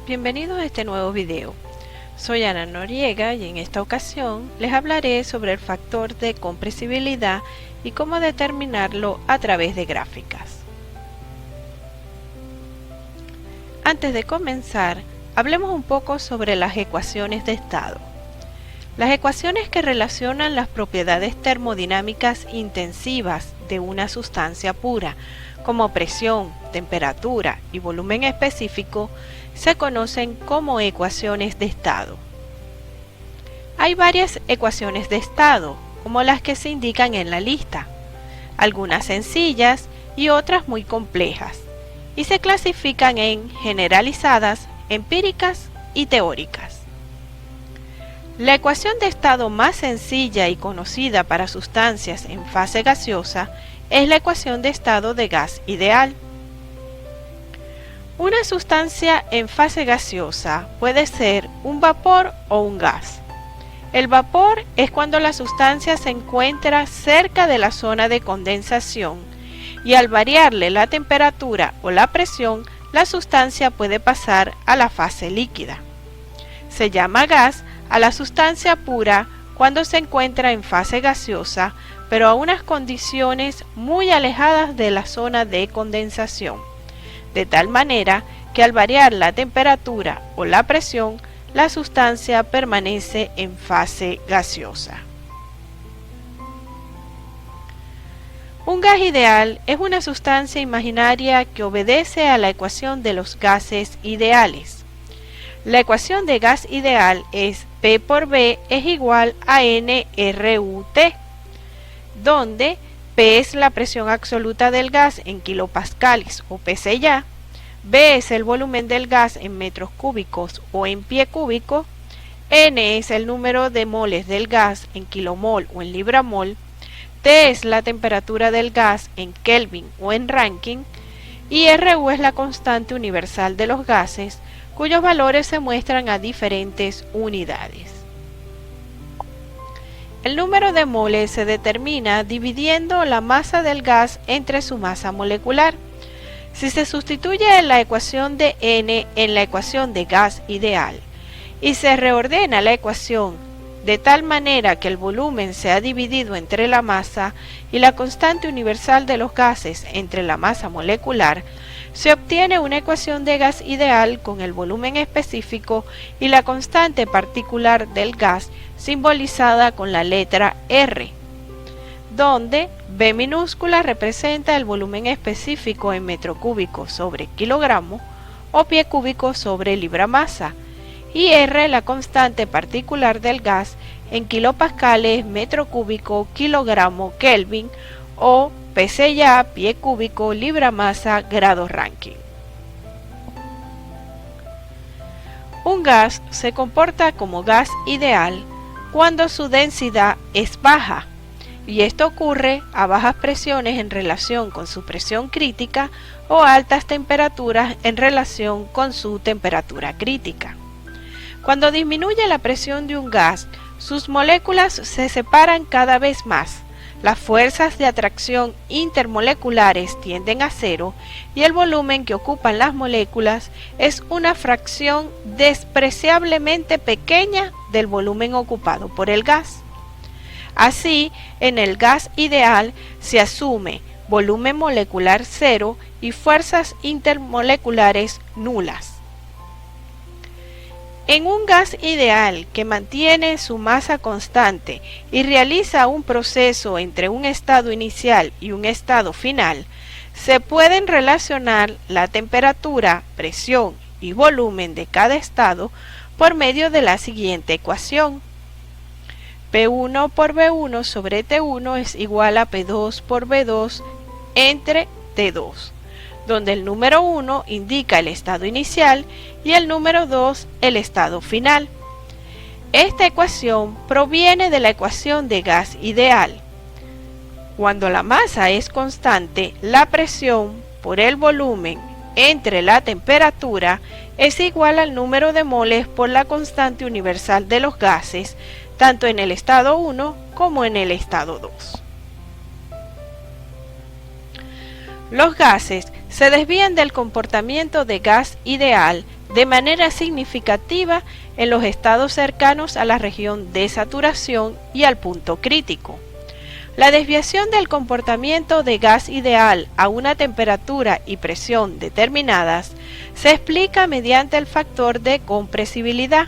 bienvenidos a este nuevo video. Soy Ana Noriega y en esta ocasión les hablaré sobre el factor de compresibilidad y cómo determinarlo a través de gráficas. Antes de comenzar, hablemos un poco sobre las ecuaciones de estado. Las ecuaciones que relacionan las propiedades termodinámicas intensivas de una sustancia pura, como presión, temperatura y volumen específico, se conocen como ecuaciones de estado. Hay varias ecuaciones de estado, como las que se indican en la lista, algunas sencillas y otras muy complejas, y se clasifican en generalizadas, empíricas y teóricas. La ecuación de estado más sencilla y conocida para sustancias en fase gaseosa es la ecuación de estado de gas ideal. Una sustancia en fase gaseosa puede ser un vapor o un gas. El vapor es cuando la sustancia se encuentra cerca de la zona de condensación y al variarle la temperatura o la presión, la sustancia puede pasar a la fase líquida. Se llama gas a la sustancia pura cuando se encuentra en fase gaseosa, pero a unas condiciones muy alejadas de la zona de condensación, de tal manera que al variar la temperatura o la presión, la sustancia permanece en fase gaseosa. Un gas ideal es una sustancia imaginaria que obedece a la ecuación de los gases ideales. La ecuación de gas ideal es P por B es igual a nRUT, donde P es la presión absoluta del gas en kilopascales o psi, B es el volumen del gas en metros cúbicos o en pie cúbico, N es el número de moles del gas en kilomol o en libramol, T es la temperatura del gas en Kelvin o en Rankine, y RU es la constante universal de los gases, cuyos valores se muestran a diferentes unidades. El número de moles se determina dividiendo la masa del gas entre su masa molecular. Si se sustituye la ecuación de N en la ecuación de gas ideal y se reordena la ecuación de tal manera que el volumen sea dividido entre la masa y la constante universal de los gases entre la masa molecular, se obtiene una ecuación de gas ideal con el volumen específico y la constante particular del gas simbolizada con la letra R, donde B minúscula representa el volumen específico en metro cúbico sobre kilogramo o pie cúbico sobre libra masa, y R la constante particular del gas en kilopascales, metro cúbico, kilogramo, Kelvin o psi, pie cúbico, libra masa, grado Rankine. Un gas se comporta como gas ideal cuando su densidad es baja, y esto ocurre a bajas presiones en relación con su presión crítica o altas temperaturas en relación con su temperatura crítica. Cuando disminuye la presión de un gas, sus moléculas se separan cada vez más, las fuerzas de atracción intermoleculares tienden a cero y el volumen que ocupan las moléculas es una fracción despreciablemente pequeña del volumen ocupado por el gas. Así, en el gas ideal se asume volumen molecular cero y fuerzas intermoleculares nulas. En un gas ideal que mantiene su masa constante y realiza un proceso entre un estado inicial y un estado final, se pueden relacionar la temperatura, presión y volumen de cada estado por medio de la siguiente ecuación. P1 por B1 sobre T1 es igual a P2 por B2 entre T2, donde el número 1 indica el estado inicial y el número 2 el estado final. Esta ecuación proviene de la ecuación de gas ideal. Cuando la masa es constante, la presión por el volumen entre la temperatura es igual al número de moles por la constante universal de los gases, tanto en el estado 1 como en el estado 2. Los gases se desvían del comportamiento de gas ideal de manera significativa en los estados cercanos a la región de saturación y al punto crítico. La desviación del comportamiento de gas ideal a una temperatura y presión determinadas se explica mediante el factor de compresibilidad.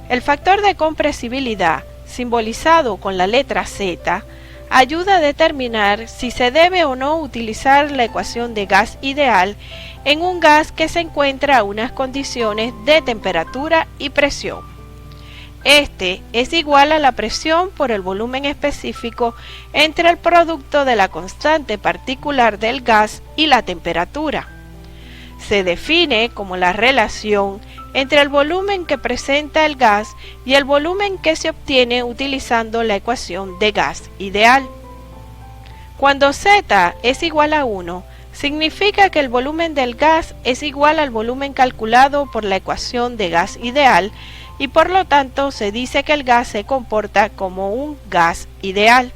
El factor de compresibilidad, simbolizado con la letra Z, ayuda a determinar si se debe o no utilizar la ecuación de gas ideal en un gas que se encuentra a unas condiciones de temperatura y presión. Este es igual a la presión por el volumen específico entre el producto de la constante particular del gas y la temperatura. Se define como la relación entre el volumen que presenta el gas y el volumen que se obtiene utilizando la ecuación de gas ideal. Cuando Z es igual a 1, significa que el volumen del gas es igual al volumen calculado por la ecuación de gas ideal y por lo tanto se dice que el gas se comporta como un gas ideal.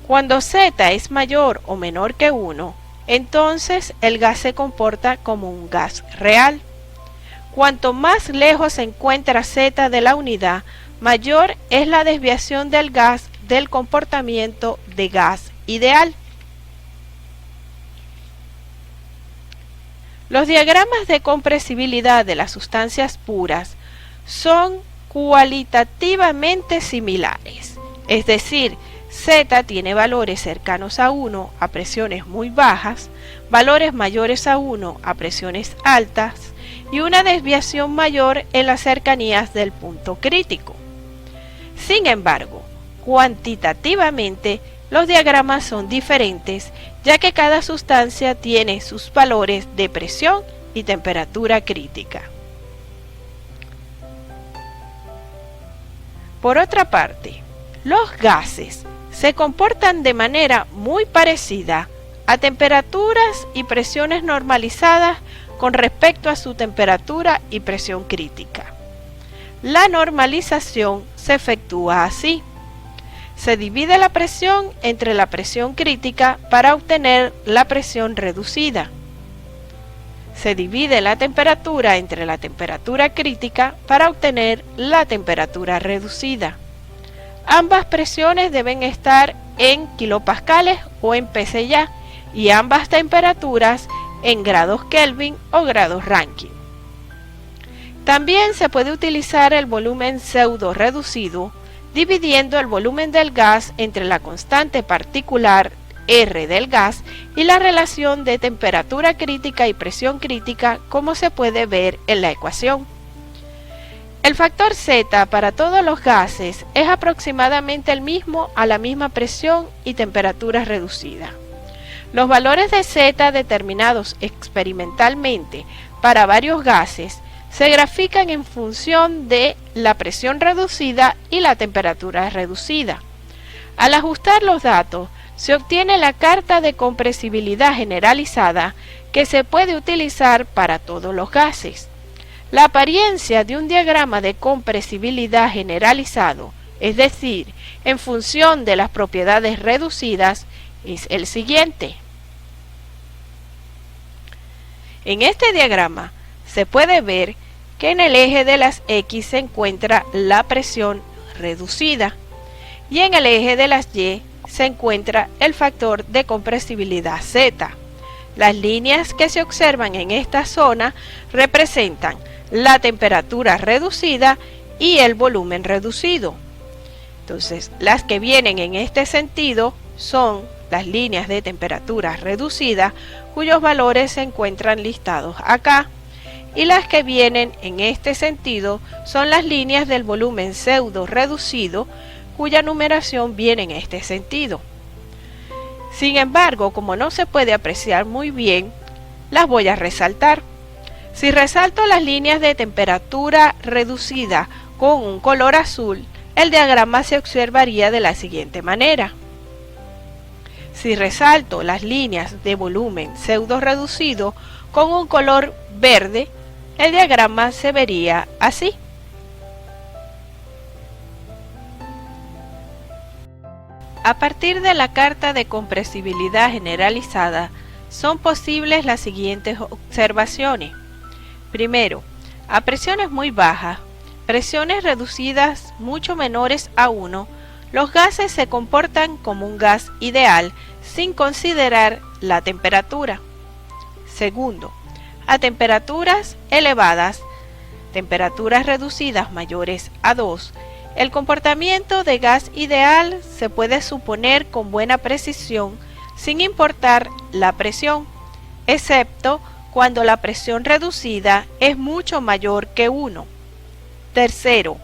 Cuando Z es mayor o menor que 1, entonces el gas se comporta como un gas real. Cuanto más lejos se encuentra Z de la unidad, mayor es la desviación del gas del comportamiento de gas ideal. Los diagramas de compresibilidad de las sustancias puras son cualitativamente similares, es decir, Z tiene valores cercanos a 1 a presiones muy bajas, valores mayores a 1 a presiones altas y una desviación mayor en las cercanías del punto crítico. Sin embargo, cuantitativamente, los diagramas son diferentes, ya que cada sustancia tiene sus valores de presión y temperatura crítica. Por otra parte, los gases se comportan de manera muy parecida a temperaturas y presiones normalizadas con respecto a su temperatura y presión crítica. La normalización se efectúa así. Se divide la presión entre la presión crítica para obtener la presión reducida. Se divide la temperatura entre la temperatura crítica para obtener la temperatura reducida. Ambas presiones deben estar en kilopascales o en PSI y ambas temperaturas en grados Kelvin o grados Rankine. También se puede utilizar el volumen pseudo reducido dividiendo el volumen del gas entre la constante particular R del gas y la relación de temperatura crítica y presión crítica, como se puede ver en la ecuación. El factor Z para todos los gases es aproximadamente el mismo a la misma presión y temperatura reducida. Los valores de Z determinados experimentalmente para varios gases se grafican en función de la presión reducida y la temperatura reducida. Al ajustar los datos, se obtiene la carta de compresibilidad generalizada que se puede utilizar para todos los gases. La apariencia de un diagrama de compresibilidad generalizado, es decir, en función de las propiedades reducidas, es el siguiente. En este diagrama se puede ver que en el eje de las X se encuentra la presión reducida y en el eje de las Y se encuentra el factor de compresibilidad Z. Las líneas que se observan en esta zona representan la temperatura reducida y el volumen reducido. Entonces, las que vienen en este sentido son las líneas de temperatura reducida, cuyos valores se encuentran listados acá, y las que vienen en este sentido son las líneas del volumen pseudo reducido, cuya numeración viene en este sentido. Sin embargo, como no se puede apreciar muy bien, las voy a resaltar. Si resalto las líneas de temperatura reducida con un color azul, el diagrama se observaría de la siguiente manera. Si resalto las líneas de volumen pseudo reducido con un color verde, el diagrama se vería así. A partir de la carta de compresibilidad generalizada, son posibles las siguientes observaciones. Primero, a presiones muy bajas, presiones reducidas mucho menores a 1, los gases se comportan como un gas ideal sin considerar la temperatura. Segundo, a temperaturas elevadas, temperaturas reducidas mayores a 2, el comportamiento de gas ideal se puede suponer con buena precisión sin importar la presión, excepto cuando la presión reducida es mucho mayor que 1. Tercero,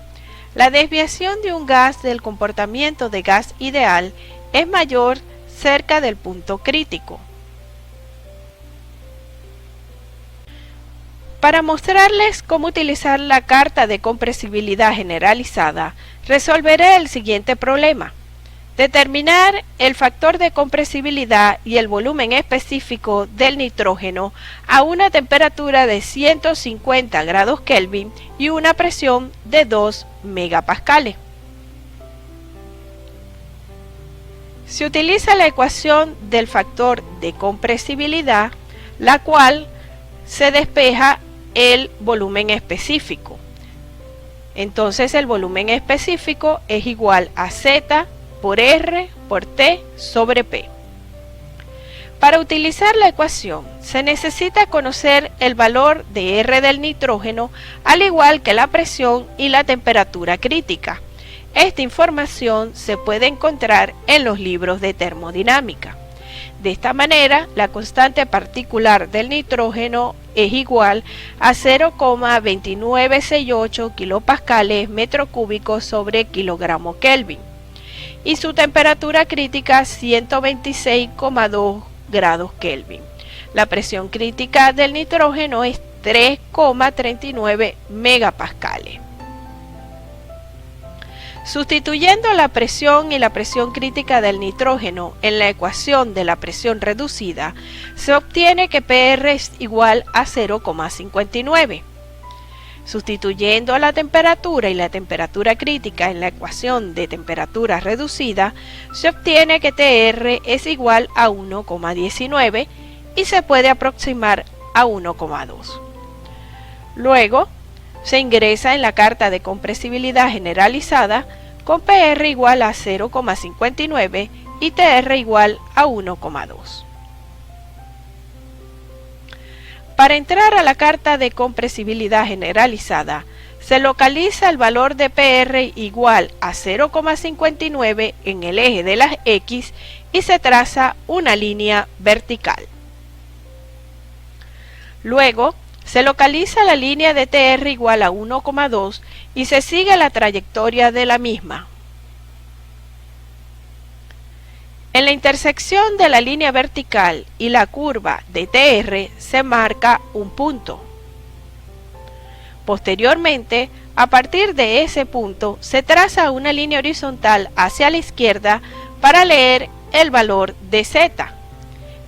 la desviación de un gas del comportamiento de gas ideal es mayor cerca del punto crítico. Para mostrarles cómo utilizar la carta de compresibilidad generalizada, resolveré el siguiente problema. Determinar el factor de compresibilidad y el volumen específico del nitrógeno a una temperatura de 150 grados Kelvin y una presión de 2 megapascales. Se utiliza la ecuación del factor de compresibilidad, la cual se despeja el volumen específico. Entonces el volumen específico es igual a Z por R por T sobre P. Para utilizar la ecuación se necesita conocer el valor de R del nitrógeno, al igual que la presión y la temperatura crítica. Esta información se puede encontrar en los libros de termodinámica. De esta manera, la constante particular del nitrógeno es igual a 0,2968 kilopascales metro cúbico sobre kilogramo Kelvin y su temperatura crítica 126,2 grados Kelvin. La presión crítica del nitrógeno es 3,39 megapascales. Sustituyendo la presión y la presión crítica del nitrógeno en la ecuación de la presión reducida, se obtiene que PR es igual a 0,59. Sustituyendo la temperatura y la temperatura crítica en la ecuación de temperatura reducida, se obtiene que TR es igual a 1,19 y se puede aproximar a 1,2. Luego, se ingresa en la carta de compresibilidad generalizada con PR igual a 0,59 y TR igual a 1,2. Para entrar a la carta de compresibilidad generalizada, se localiza el valor de PR igual a 0,59 en el eje de las X y se traza una línea vertical. Luego, se localiza la línea de TR igual a 1,2 y se sigue la trayectoria de la misma. En la intersección de la línea vertical y la curva de TR se marca un punto. Posteriormente, a partir de ese punto, se traza una línea horizontal hacia la izquierda para leer el valor de Z,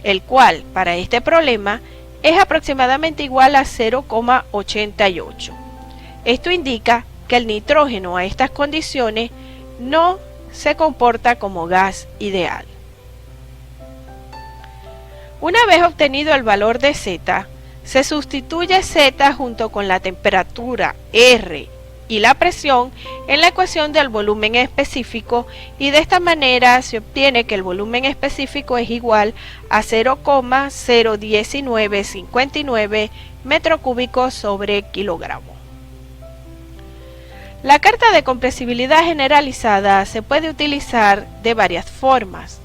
el cual, para este problema, es aproximadamente igual a 0,88. Esto indica que el nitrógeno a estas condiciones no se comporta como gas ideal. Una vez obtenido el valor de Z, se sustituye Z junto con la temperatura R y la presión en la ecuación del volumen específico y de esta manera se obtiene que el volumen específico es igual a 0,01959 metro cúbico sobre kilogramo. La carta de compresibilidad generalizada se puede utilizar de varias formas.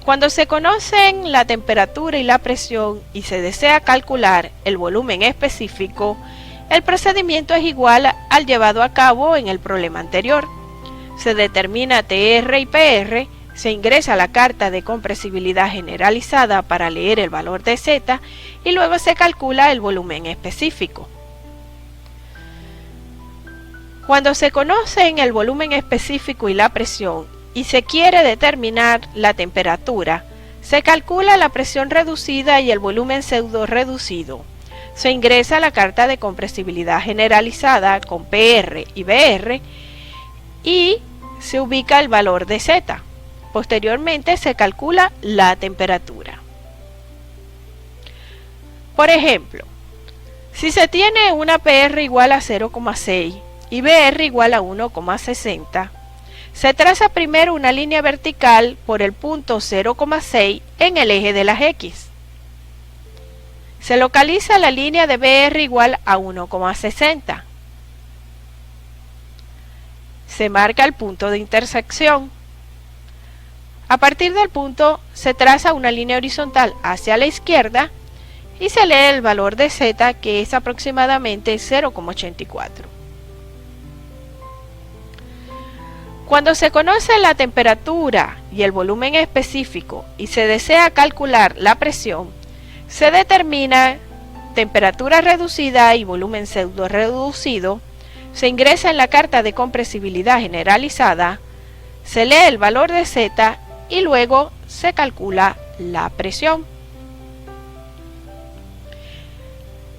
Cuando se conocen la temperatura y la presión y se desea calcular el volumen específico, el procedimiento es igual al llevado a cabo en el problema anterior. Se determina TR y PR, se ingresa la carta de compresibilidad generalizada para leer el valor de Z y luego se calcula el volumen específico. Cuando se conocen el volumen específico y la presión y se quiere determinar la temperatura, se calcula la presión reducida y el volumen pseudo reducido. Se ingresa la carta de compresibilidad generalizada con PR y BR y se ubica el valor de Z. Posteriormente se calcula la temperatura. Por ejemplo, Si se tiene una PR igual a 0,6 y BR igual a 1,60, se traza primero una línea vertical por el punto 0,6 en el eje de las X. Se localiza la línea de BR igual a 1,60. Se marca el punto de intersección. A partir del punto se traza una línea horizontal hacia la izquierda y se lee el valor de Z, que es aproximadamente 0,84. Cuando se conoce la temperatura y el volumen específico y se desea calcular la presión, se determina temperatura reducida y volumen pseudo reducido, se ingresa en la carta de compresibilidad generalizada, se lee el valor de Z y luego se calcula la presión.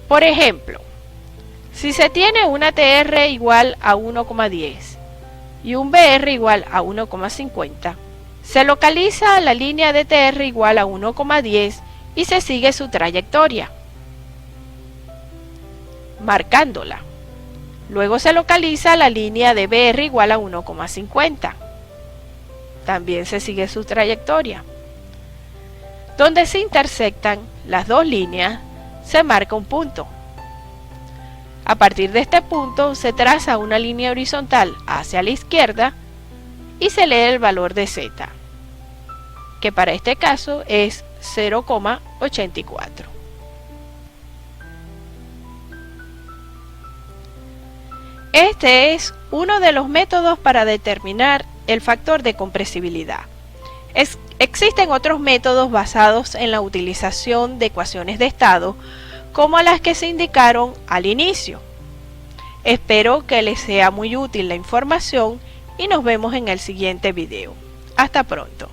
Por ejemplo, si se tiene una TR igual a 1,10 y un BR igual a 1,50, se localiza la línea de TR igual a 1,10 y se sigue su trayectoria, marcándola. Luego se localiza la línea de BR igual a 1,50. También se sigue su trayectoria. Donde se intersectan las dos líneas, se marca un punto. A partir de este punto se traza una línea horizontal hacia la izquierda y se lee el valor de Z, que para este caso es 0,84. Este es uno de los métodos para determinar el factor de compresibilidad. Existen otros métodos basados en la utilización de ecuaciones de estado, como las que se indicaron al inicio. Espero que les sea muy útil la información y nos vemos en el siguiente video. Hasta pronto.